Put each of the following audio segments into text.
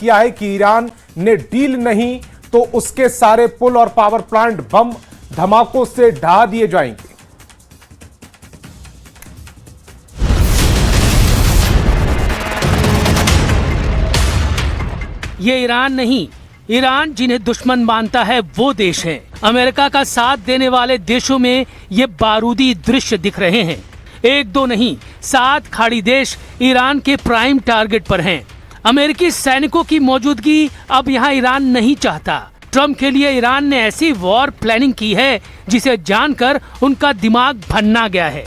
किया है कि ईरान ने डील नहीं तो उसके सारे पुल और पावर प्लांट बम धमाकों से ढहा दिए जाएंगे। ये ईरान नहीं, ईरान जिन्हें दुश्मन मानता है वो देश है। अमेरिका का साथ देने वाले देशों में ये बारूदी दृश्य दिख रहे हैं। एक दो नहीं, 7 खाड़ी देश ईरान के प्राइम टारगेट पर हैं। अमेरिकी सैनिकों की मौजूदगी अब यहाँ ईरान नहीं चाहता। ट्रम्प के लिए ईरान ने ऐसी वॉर प्लानिंग की है जिसे जानकर उनका दिमाग भन्ना गया है।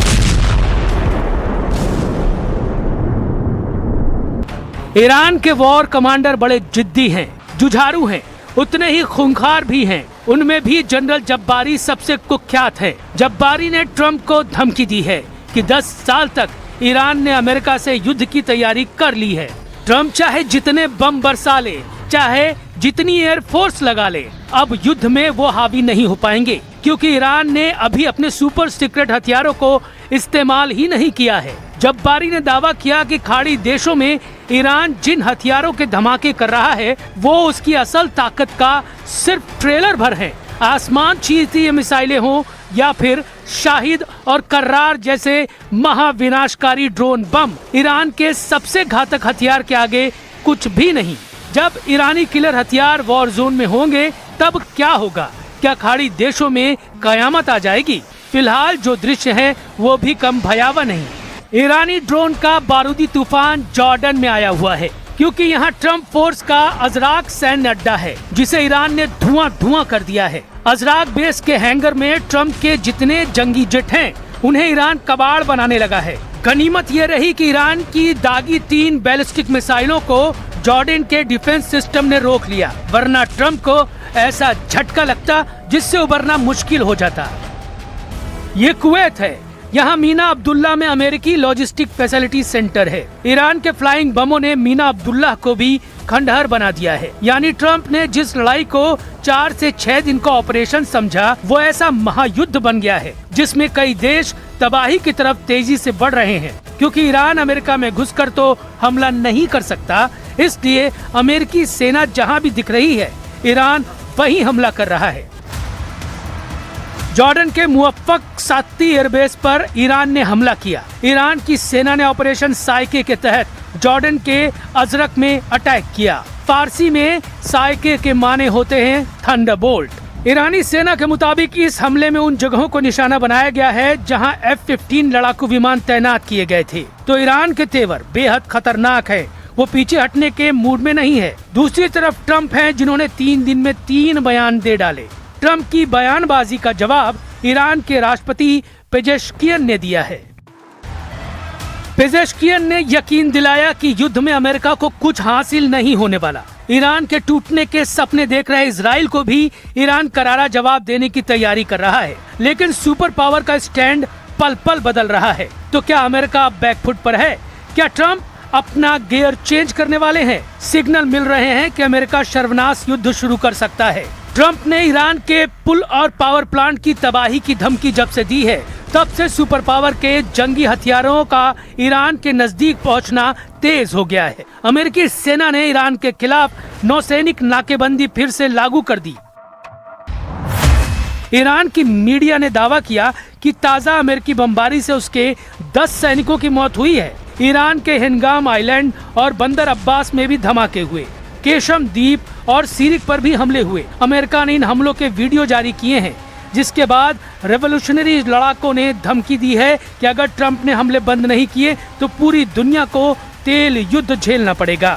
ईरान के वॉर कमांडर बड़े जिद्दी हैं, जुझारू हैं, उतने ही खूंखार भी हैं। उनमें भी जनरल जब्बारी सबसे कुख्यात है। जब्बारी ने ट्रम्प को धमकी दी है कि 10 साल तक ईरान ने अमेरिका से युद्ध की तैयारी कर ली है। ट्रम्प चाहे जितने बम बरसा ले, चाहे जितनी एयरफोर्स लगा ले, अब युद्ध में वो हावी नहीं हो पाएंगे, क्योंकि ईरान ने अभी अपने सुपर सीक्रेट हथियारों को इस्तेमाल ही नहीं किया है। जब्बारी ने दावा किया कि खाड़ी देशों में ईरान जिन हथियारों के धमाके कर रहा है वो उसकी असल ताकत का सिर्फ ट्रेलर भर है। आसमान छीनती ये मिसाइलें हों या फिर शाहिद और कर्रार जैसे महाविनाशकारी ड्रोन बम, ईरान के सबसे घातक हथियार के आगे कुछ भी नहीं। जब ईरानी किलर हथियार वॉर जोन में होंगे तब क्या होगा? क्या खाड़ी देशों में कयामत आ जाएगी? फिलहाल जो दृश्य है वो भी कम भयावह नहीं। ईरानी ड्रोन का बारूदी तूफान जॉर्डन में आया हुआ है, क्योंकि यहाँ ट्रम्प फोर्स का अजराक सैन्य अड्डा है जिसे ईरान ने धुआं कर दिया है। अजराक बेस के हैंगर में ट्रम्प के जितने जंगी जेट हैं उन्हें ईरान कबाड़ बनाने लगा है। गनीमत ये रही कि ईरान की दागी 3 बैलिस्टिक मिसाइलों को जॉर्डन के डिफेंस सिस्टम ने रोक लिया, वरना ट्रम्प को ऐसा झटका लगता जिससे उबरना मुश्किल हो जाता। ये कुवैत है। यहाँ मीना अब्दुल्ला में अमेरिकी लॉजिस्टिक फैसिलिटी सेंटर है। ईरान के फ्लाइंग बमों ने मीना अब्दुल्ला को भी खंडहर बना दिया है। यानी ट्रम्प ने जिस लड़ाई को 4 से 6 दिन का ऑपरेशन समझा वो ऐसा महायुद्ध बन गया है जिसमें कई देश तबाही की तरफ तेजी से बढ़ रहे हैं। क्योंकि ईरान अमेरिका में घुसकर तो हमला नहीं कर सकता, इसलिए अमेरिकी सेना जहाँ भी दिख रही है ईरान वहीं हमला कर रहा है। जॉर्डन के मुवफ्फक सात्ती एयरबेस पर ईरान ने हमला किया। ईरान की सेना ने ऑपरेशन साइके के तहत जॉर्डन के अजरक में अटैक किया। फारसी में साइके के माने होते हैं थंडरबोल्ट। ईरानी सेना के मुताबिक इस हमले में उन जगहों को निशाना बनाया गया है जहां F-15 लड़ाकू विमान तैनात किए गए थे। तो ईरान के तेवर बेहद खतरनाक है, वो पीछे हटने के मूड में नहीं है। दूसरी तरफ ट्रम्प हैं जिन्होंने 3 दिन में 3 बयान दे डाले। ट्रम्प की बयानबाजी का जवाब ईरान के राष्ट्रपति पेजेश्कियन ने दिया है। पेजेश्कियन ने यकीन दिलाया कि युद्ध में अमेरिका को कुछ हासिल नहीं होने वाला। ईरान के टूटने के सपने देख रहे इजराइल को भी ईरान करारा जवाब देने की तैयारी कर रहा है। लेकिन सुपर पावर का स्टैंड पल पल बदल रहा है। तो क्या अमेरिका अब बैकफुट पर है? क्या ट्रम्प अपना गियर चेंज करने वाले हैं? सिग्नल मिल रहे हैं कि अमेरिका सर्वनाश युद्ध शुरू कर सकता है। ट्रम्प ने ईरान के पुल और पावर प्लांट की तबाही की धमकी जब से दी है तब से सुपर पावर के जंगी हथियारों का ईरान के नजदीक पहुंचना तेज हो गया है। अमेरिकी सेना ने ईरान के खिलाफ नौसैनिक नाकेबंदी फिर से लागू कर दी। ईरान की मीडिया ने दावा किया कि ताजा अमेरिकी बमबारी से उसके 10 सैनिकों की मौत हुई है। ईरान के हिंगाम आइलैंड और बंदर अब्बास में भी धमाके हुए। केशम द्वीप और सीरिक पर भी हमले हुए। अमेरिका ने इन हमलों के वीडियो जारी किए हैं, जिसके बाद रेवोल्यूशनरी लड़ाकों ने धमकी दी है कि अगर ट्रम्प ने हमले बंद नहीं किए तो पूरी दुनिया को तेल युद्ध झेलना पड़ेगा।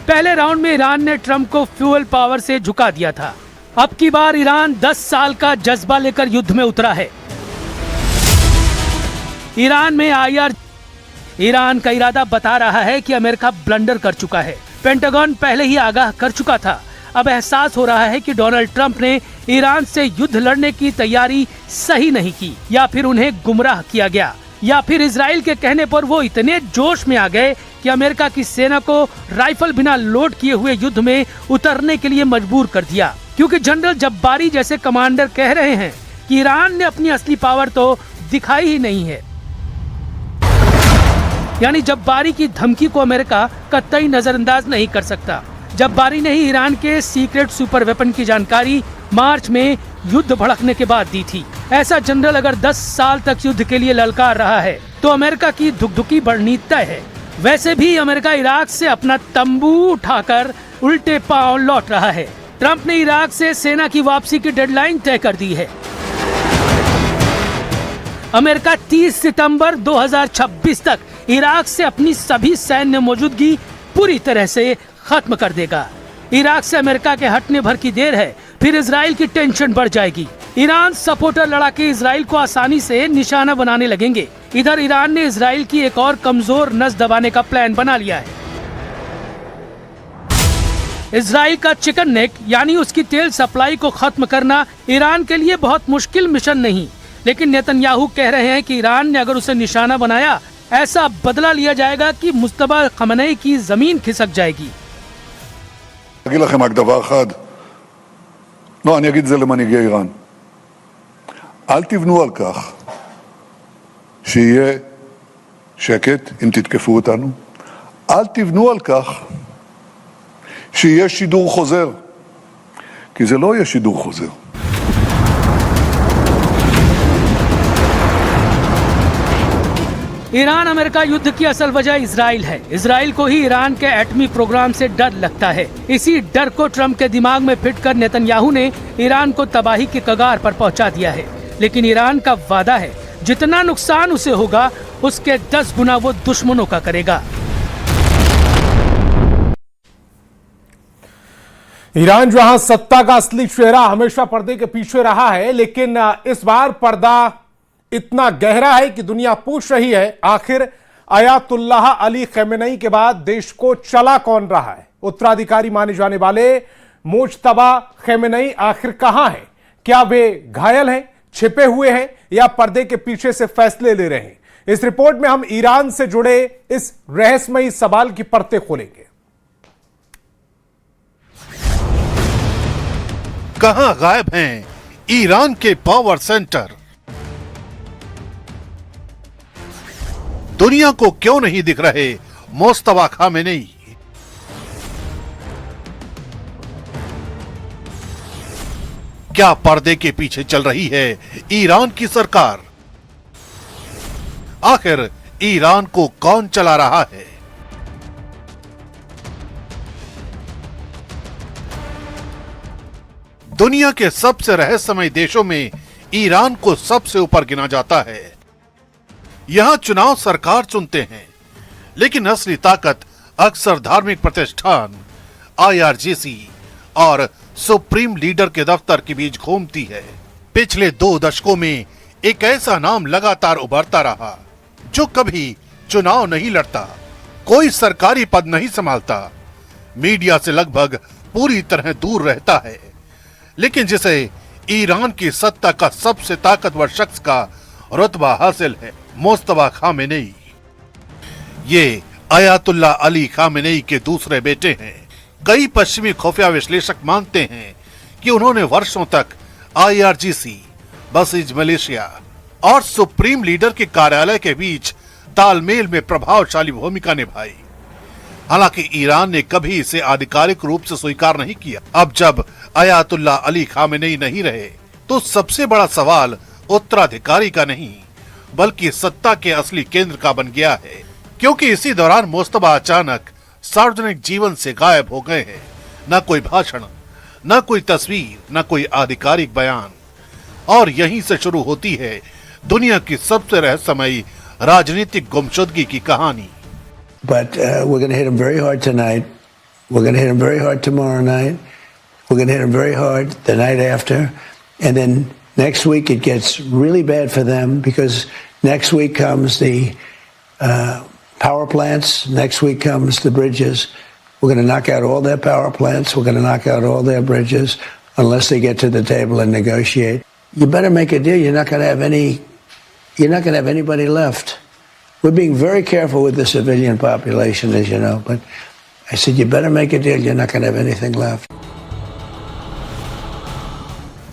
पहले राउंड में ईरान ने ट्रम्प को फ्यूल पावर से झुका दिया था। अब की बार ईरान 10 साल का जज्बा लेकर युद्ध में उतरा है। ईरान का इरादा बता रहा है कि अमेरिका ब्लंडर कर चुका है। पेंटागन पहले ही आगाह कर चुका था। अब एहसास हो रहा है कि डोनाल्ड ट्रंप ने ईरान से युद्ध लड़ने की तैयारी सही नहीं की, या फिर उन्हें गुमराह किया गया, या फिर इजराइल के कहने पर वो इतने जोश में आ गए कि अमेरिका की सेना को राइफल बिना लोड किए हुए युद्ध में उतरने के लिए मजबूर कर दिया। क्योंकि जनरल जब्बारी जैसे कमांडर कह रहे हैं कि ईरान ने अपनी असली पावर तो दिखाई ही नहीं है। यानी जब्बारी की धमकी को अमेरिका कतई नजरअंदाज नहीं कर सकता। जब्बारी ने ही ईरान के सीक्रेट सुपर वेपन की जानकारी मार्च में युद्ध भड़कने के बाद दी थी। ऐसा जनरल अगर 10 साल तक युद्ध के लिए ललकार रहा है तो अमेरिका की धुकधुकी बढ़नी तय है। वैसे भी अमेरिका इराक से अपना तंबू उठाकर उल्टे पांव लौट रहा है। ट्रंप ने इराक से सेना की वापसी की डेडलाइन तय कर दी है। अमेरिका 30 सितंबर 2026 तक इराक से अपनी सभी सैन्य मौजूदगी पूरी तरह से खत्म कर देगा। इराक से अमेरिका के हटने भर की देर है, फिर इजराइल की टेंशन बढ़ जाएगी। ईरान सपोर्टर लड़ाके इजराइल को आसानी से निशाना बनाने लगेंगे। इधर ईरान ने इजराइल की एक और कमजोर नस दबाने का प्लान बना लिया है। इजराइल का चिकन नेक यानी उसकी तेल सप्लाई को खत्म करना ईरान के लिए बहुत मुश्किल मिशन नहीं, लेकिन नेतन्याहू कह रहे हैं कि ईरान ने अगर उसे निशाना बनाया, ऐसा बदला लिया जाएगा कि मुस्तफा खमेनी की जमीन खिसक जाएगी। אגיד לכם רק דבר אחד, לא, אני אגיד את זה למנהיגי איראן. אל תבנו על כך שיהיה שקט אם תתקפו אותנו. אל תבנו על כך שיהיה שידור חוזר, כי זה לא יהיה שידור חוזר. ईरान अमेरिका युद्ध की असल वजह इजराइल है। इजराइल को ही ईरान के एटमी प्रोग्राम से डर लगता है। इसी डर को ट्रंप के दिमाग में फिट कर नेतन्याहू ने ईरान को तबाही की कगार पर पहुंचा दिया है। लेकिन ईरान का वादा है, जितना नुकसान उसे होगा उसके 10 गुना वो दुश्मनों का करेगा। ईरान जहां सत्ता का असली चेहरा हमेशा पर्दे के पीछे रहा है, लेकिन इस बार पर्दा इतना गहरा है कि दुनिया पूछ रही है, आखिर अयातुल्लाह अली खमेनी के बाद देश को चला कौन रहा है। उत्तराधिकारी माने जाने वाले मुज्तबा खमेनी आखिर कहां हैं? क्या वे घायल हैं, छिपे हुए हैं, या पर्दे के पीछे से फैसले ले रहे हैं? इस रिपोर्ट में हम ईरान से जुड़े इस रहस्यमयी सवाल की परतें खोलेंगे। कहां गायब हैं ईरान के पावर सेंटर? दुनिया को क्यों नहीं दिख रहे मुस्तफा खमेनी? क्या पर्दे के पीछे चल रही है ईरान की सरकार? आखिर ईरान को कौन चला रहा है? दुनिया के सबसे रहस्यमय देशों में ईरान को सबसे ऊपर गिना जाता है। यहां चुनाव सरकार चुनते हैं, लेकिन असली ताकत अक्सर धार्मिक प्रतिष्ठान, IRGC और सुप्रीम लीडर के दफ्तर के बीच घूमती है। पिछले 2 दशकों में एक ऐसा नाम लगातार उभरता रहा जो कभी चुनाव नहीं लड़ता, कोई सरकारी पद नहीं संभालता, मीडिया से लगभग पूरी तरह दूर रहता है, लेकिन जिसे ईरान की सत्ता का सबसे ताकतवर शख्स का रुतबा हासिल है, मुस्तफा खमेनी। ये अयातुल्लाह अली खमेनी के दूसरे बेटे हैं। कई पश्चिमी खुफिया विश्लेषक मानते हैं कि उन्होंने वर्षों तक IRGC, बसीज मलेशिया और सुप्रीम लीडर के कार्यालय के बीच तालमेल में प्रभावशाली भूमिका निभाई। हालांकि ईरान ने कभी इसे आधिकारिक रूप से स्वीकार नहीं किया। अब जब अयातुल्लाह अली खमेनी नहीं रहे, तो सबसे बड़ा सवाल उत्तराधिकारी का नहीं, बल्कि सत्ता के असली केंद्र का बन गया है, क्योंकि इसी दौरान मुस्तफा अचानक सार्वजनिक जीवन से गायब हो गए हैं। न कोई भाषण, न कोई तस्वीर, न कोई आधिकारिक बयान। और यहीं से शुरू होती है दुनिया की सबसे रहस्यमयी राजनीतिक गुमशुदगी की कहानी। But we're going to hit them very hard tonight. We're going to hit them very hard tomorrow night. We're going to hit them very hard the night after. And then next week it gets really bad for them, because next week comes the power plants. Next week comes the bridges. We're going to knock out all their power plants. We're going to knock out all their bridges unless they get to the table and negotiate. You better make a deal. You're not going to have anybody left. We're being very careful with the civilian population, as you know, but I said, you better make a deal. You're not going to have anything left.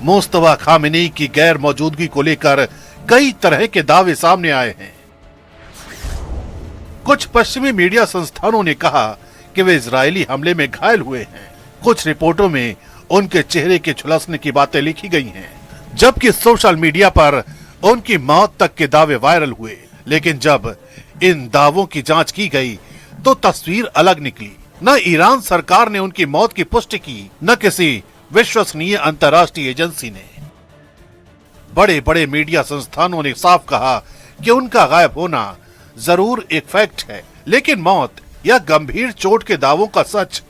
Mustafa Khamenei की गैर मौजूदगी को लेकर कई तरह के दावे सामने आए हैं। कुछ पश्चिमी मीडिया संस्थानों ने कहा कि वे इजरायली हमले में घायल हुए हैं। कुछ रिपोर्टों में उनके चेहरे के झुलसने की बातें लिखी गई हैं, जबकि सोशल मीडिया पर उनकी मौत तक के दावे वायरल हुए। लेकिन जब इन दावों की जांच की गई तो तस्वीर अलग निकली। न ईरान सरकार ने उनकी मौत की पुष्टि की, न किसी विश्वसनीय अंतर्राष्ट्रीय एजेंसी ने। बड़े बड़े मीडिया संस्थानों ने साफ कहा कि उनका गायब होना जरूर एक फैक्ट है, लेकिन मौत या गंभीर चोट के दावों का सच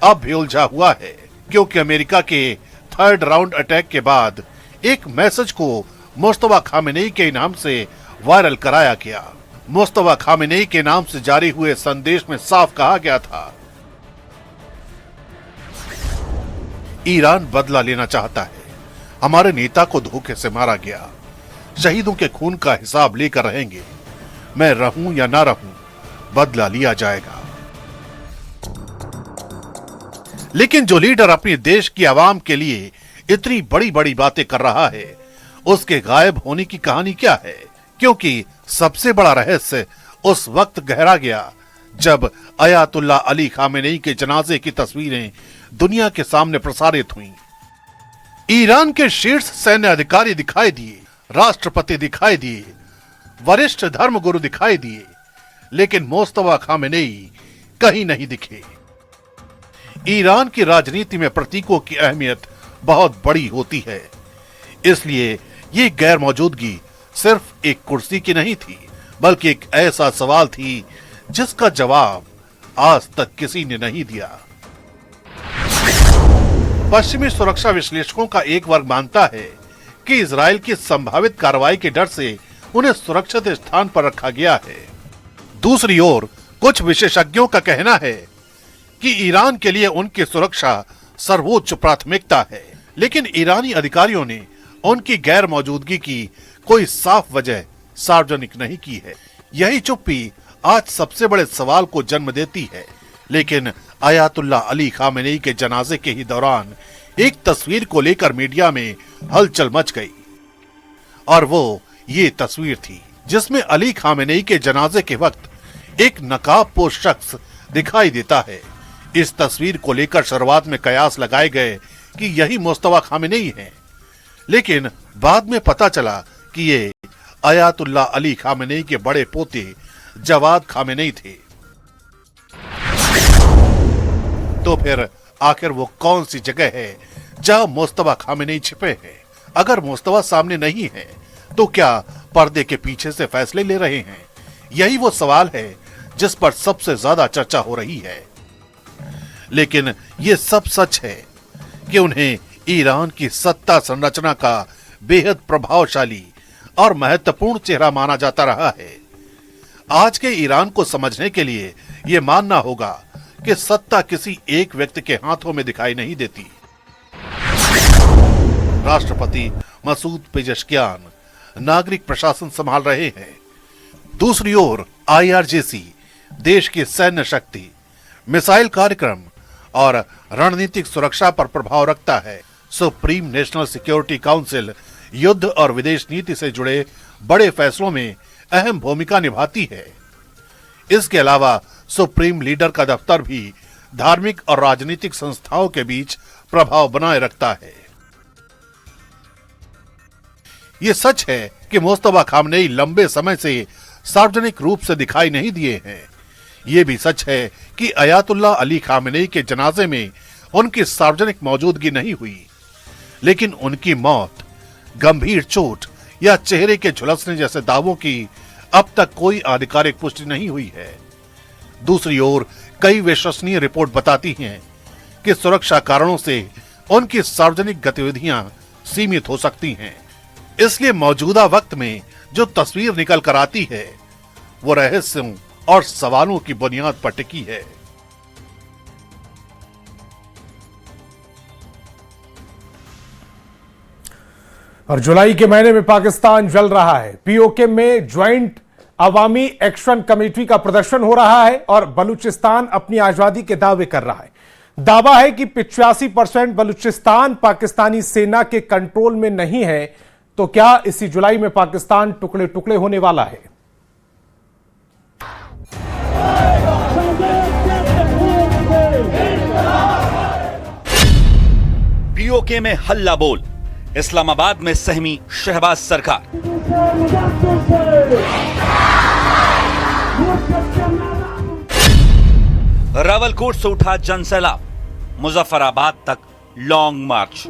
अब भी उलझा हुआ है, क्योंकि अमेरिका के 3rd राउंड अटैक के बाद एक मैसेज को मुस्तफा खामेनेई के नाम से वायरल कराया गया। मुस्तफा खामेनेई के नाम से जारी हुए संदेश में साफ कहा गया था, ईरान बदला लेना चाहता है, हमारे नेता को धोखे से मारा गया, शहीदों के खून का हिसाब लेकर रहेंगे, मैं रहूं या ना रहूं, बदला लिया जाएगा। लेकिन जो लीडर अपने देश की आवाम के लिए इतनी बड़ी बड़ी बातें कर रहा है, उसके गायब होने की कहानी क्या है? क्योंकि सबसे बड़ा रहस्य उस वक्त गहरा गया जब अयातुल्ला अली खामेनेई के जनाजे की तस्वीरें दुनिया के सामने प्रसारित हुईं। ईरान के शीर्ष सैन्य अधिकारी दिखाई दिए, राष्ट्रपति दिखाई दिए, वरिष्ठ धर्मगुरु दिखाई दिए, लेकिन मुस्तफा खामेनेई कहीं नहीं दिखे। ईरान की राजनीति में प्रतीकों की अहमियत बहुत बड़ी होती है, इसलिए ये गैर मौजूदगी सिर्फ एक कुर्सी की नहीं थी, बल्कि एक ऐसा सवाल थी जिसका जवाब आज तक किसी ने नहीं दिया। पश्चिमी सुरक्षा विश्लेषकों का एक वर्ग मानता है कि इजराइल की संभावित कार्रवाई के डर से उन्हें सुरक्षित स्थान पर रखा गया है। दूसरी ओर कुछ विशेषज्ञों का कहना है कि ईरान के लिए उनकी सुरक्षा सर्वोच्च प्राथमिकता है, लेकिन ईरानी अधिकारियों ने उनकी गैर मौजूदगी की कोई साफ वजह सार्वजनिक नहीं की है। यही चुप्पी आज सबसे बड़े सवाल को जन्म देती है। लेकिन अयातुल्ला अली खामेनेई के जनाजे के ही दौरान एक तस्वीर को लेकर मीडिया में हलचल मच गई, और वो ये तस्वीर थी जिसमें अली खामेनेई के जनाजे के वक्त एक नकाबपोश शख्स दिखाई देता है। इस तस्वीर को लेकर शुरुआत में कयास लगाए गए कि यही मुस्तफा खामेनेई हैं, लेकिन बाद में पता चला कि ये अयातुल्ला अली खामेनेई के बड़े पोते जवाद खामेनेई थे। तो फिर आखिर वो कौन सी जगह है जहां मुस्तफा खामेनेई छिपे हैं? अगर मुस्तफा सामने नहीं है तो क्या पर्दे के पीछे से फैसले ले रहे हैं? यही वो सवाल है जिस पर सबसे ज्यादा चर्चा हो रही है। लेकिन ये सब सच है कि उन्हें ईरान की सत्ता संरचना का बेहद प्रभावशाली और महत्वपूर्ण चेहरा माना जाता रहा है। आज के ईरान को समझने के लिए यह मानना होगा कि सत्ता किसी एक व्यक्ति के हाथों में दिखाई नहीं देती। राष्ट्रपति मसूद पेजेश्कियान नागरिक प्रशासन संभाल रहे हैं। दूसरी ओर IRGC देश की सैन्य शक्ति, मिसाइल कार्यक्रम और रणनीतिक सुरक्षा पर प्रभाव रखता है। सुप्रीम नेशनल सिक्योरिटी काउंसिल युद्ध और विदेश नीति से जुड़े बड़े फैसलों में अहम भूमिका निभाती है। इसके अलावा सुप्रीम लीडर का दफ्तर भी धार्मिक और राजनीतिक संस्थाओं के बीच प्रभाव बनाए रखता है। ये सच है कि मुस्तफा खामेनेई लंबे समय से सार्वजनिक रूप से दिखाई नहीं दिए हैं। ये भी सच है कि अयातुल्ला अली खामेनेई के जनाजे में उनकी सार्वजनिक मौजूदगी नहीं हुई, लेकिन उनकी मौत, गंभीर चोट या चेहरे के झुलसने जैसे दावों की अब तक कोई आधिकारिक पुष्टि नहीं हुई है। दूसरी ओर कई विश्वसनीय रिपोर्ट बताती हैं कि सुरक्षा कारणों से उनकी सार्वजनिक गतिविधियां सीमित हो सकती हैं। इसलिए मौजूदा वक्त में जो तस्वीर निकल कर आती है वो रहस्यों और सवालों की बुनियाद पर टिकी है। और जुलाई के महीने में पाकिस्तान जल रहा है। POK में ज्वाइंट अवामी एक्शन कमेटी का प्रदर्शन हो रहा है और बलूचिस्तान अपनी आजादी के दावे कर रहा है। दावा है कि 85% बलूचिस्तान पाकिस्तानी सेना के कंट्रोल में नहीं है। तो क्या इसी जुलाई में पाकिस्तान टुकड़े टुकड़े होने वाला है? पीओके में हल्ला बोल, इस्लामाबाद में सहमी शहबाज सरकार। रावलकोट से उठा जनसैलाब, मुजफ्फराबाद तक लॉन्ग मार्च।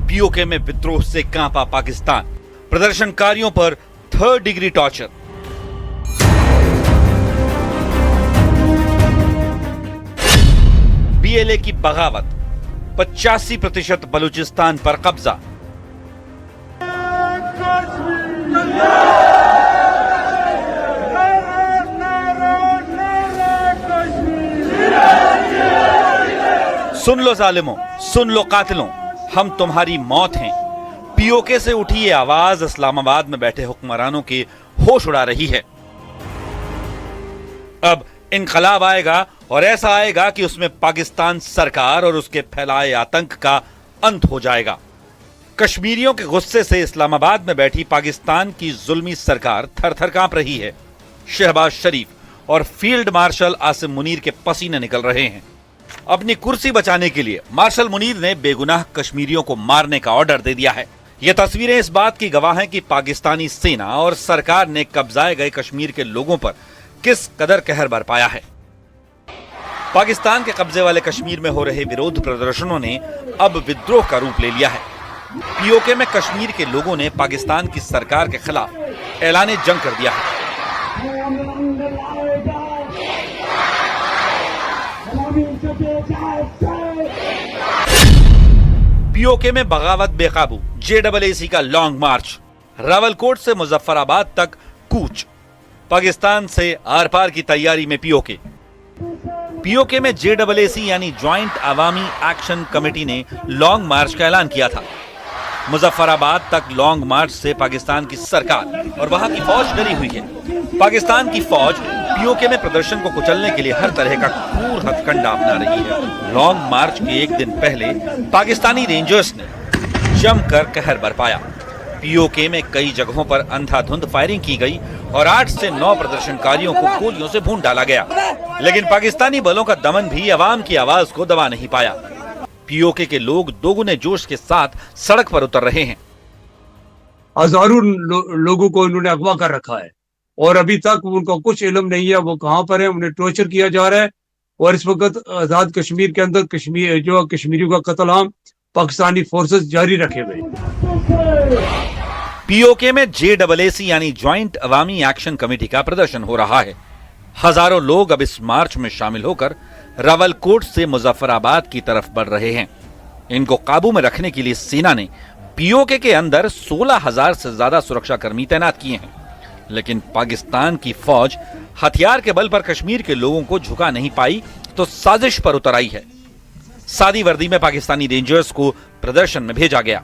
पीओके में विद्रोह से कांपा पाकिस्तान, प्रदर्शनकारियों पर 3rd डिग्री टॉर्चर। बीएलए की बगावत, 85% बलूचिस्तान पर कब्जा। सुन लो जालिमों, सुन लो कातिलों, हम तुम्हारी मौत हैं। पीओके से उठी ये आवाज इस्लामाबाद में बैठे हुक्मरानों के होश उड़ा रही है। अब इनकलाब आएगा और ऐसा आएगा कि उसमें पाकिस्तान सरकार और उसके फैलाए आतंक का अंत हो जाएगा। कश्मीरियों के गुस्से से इस्लामाबाद में बैठी पाकिस्तान की जुल्मी सरकार थर-थर कांप रही है। शहबाज शरीफ और फील्ड मार्शल आसिम मुनीर के पसीने निकल रहे हैं। अपनी कुर्सी बचाने के लिए मार्शल मुनीर ने बेगुनाह कश्मीरियों को मारने का ऑर्डर दे दिया है। ये तस्वीरें इस बात की गवाह हैं कि पाकिस्तानी सेना और सरकार ने कब्जाए गए कश्मीर के लोगों पर किस कदर कहर बरपाया है। पाकिस्तान के कब्जे वाले कश्मीर में हो रहे विरोध प्रदर्शनों ने अब विद्रोह का रूप ले लिया है। पीओके में कश्मीर के लोगों ने पाकिस्तान की सरकार के खिलाफ ऐलान जंग कर दिया है। पीओके में बगावत बेकाबू, जेडब्ल्यूएसी का लॉन्ग मार्च, रावलकोट से मुजफ्फराबाद तक कूच, पाकिस्तान से आर पार की तैयारी में पीओके। पीओके में जेडब्ल्यूएसी यानी ज्वाइंट अवामी एक्शन कमेटी ने लॉन्ग मार्च का ऐलान किया था। मुजफ्फराबाद तक लॉन्ग मार्च से पाकिस्तान की सरकार और वहां की फौज डरी हुई है। पाकिस्तान की फौज पीओके में प्रदर्शन को कुचलने के लिए हर तरह का क्रूर हथकंडा अपना रही है। लॉन्ग मार्च के एक दिन पहले पाकिस्तानी रेंजर्स ने जमकर कहर बरपाया। पीओके में कई जगहों पर अंधाधुंध फायरिंग की गई और 8 से 9 प्रदर्शनकारियों को गोलियों से भून डाला गया, लेकिन पाकिस्तानी बलों का दमन भी अवाम की आवाज को दबा नहीं पाया। पीओके के लोग दोगुने जोश के साथ सड़क पर उतर रहे हैं। हजारों लोगों को इन्होंने अगवा कर रखा है और अभी तक उनका कुछ इल्म नहीं है वो कहां पर है। उन्हें टॉर्चर किया जा रहा है और इस वक्त आजाद कश्मीर के अंदर कश्मीरियों का कत्ल-आम पाकिस्तानी फोर्सेस जारी रखे हुए। पीओके में जेडब्ल्यूएसी यानी ज्वाइंट अवामी एक्शन कमेटी का प्रदर्शन हो रहा है। हजारों लोग अब इस मार्च में शामिल होकर रावलकोट से मुजफ्फराबाद की तरफ बढ़ रहे हैं। इनको काबू में रखने के लिए सेना ने पीओके के अंदर 16,000 से ज्यादा सुरक्षाकर्मी तैनात किए हैं, लेकिन पाकिस्तान की फौज हथियार के बल पर कश्मीर के लोगों को झुका नहीं पाई तो साजिश पर उतर आई है। सादी वर्दी में पाकिस्तानी रेंजर्स को प्रदर्शन में भेजा गया।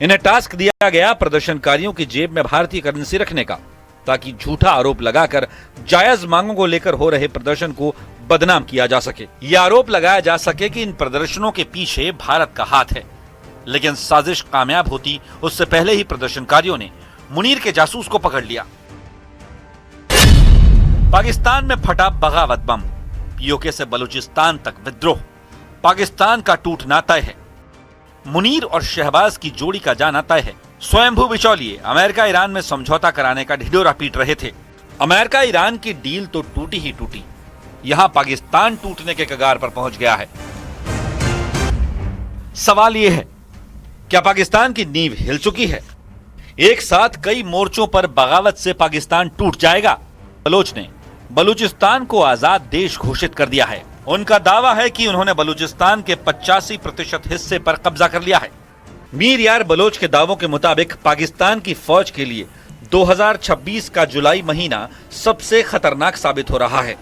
इन्हें टास्क दिया गया प्रदर्शनकारियों की जेब में भारतीय करेंसी रखने का, ताकि झूठा आरोप लगाकर जायज मांगों को लेकर हो रहे प्रदर्शन को बदनाम किया जा सके। यह आरोप लगाया जा सके कि इन प्रदर्शनों के पीछे भारत का हाथ है। लेकिन साजिश कामयाब होती उससे पहले ही प्रदर्शनकारियों ने मुनीर के जासूस को पकड़ लिया। पाकिस्तान में फटा बगावत बम, पीओके से बलूचिस्तान तक विद्रोह, पाकिस्तान का टूटना तय है। मुनीर और शहबाज की जोड़ी का जाना तय है। स्वयंभू बिचौलिए अमेरिका ईरान में समझौता कराने का ढिढोरा पीट रहे थे। अमेरिका ईरान की डील तो टूटी ही टूटी, यहां पाकिस्तान टूटने के कगार पर पहुंच गया है। सवाल यह है, क्या पाकिस्तान की नींव हिल चुकी है? एक साथ कई मोर्चों पर बगावत से पाकिस्तान टूट जाएगा। बलोच ने बलूचिस्तान को आजाद देश घोषित कर दिया है। उनका दावा है कि उन्होंने बलूचिस्तान के 85% हिस्से पर कब्जा कर लिया है। मीर यार बलोच के दावों के मुताबिक पाकिस्तान की फौज के लिए 2026 का जुलाई महीना सबसे खतरनाक साबित हो रहा है।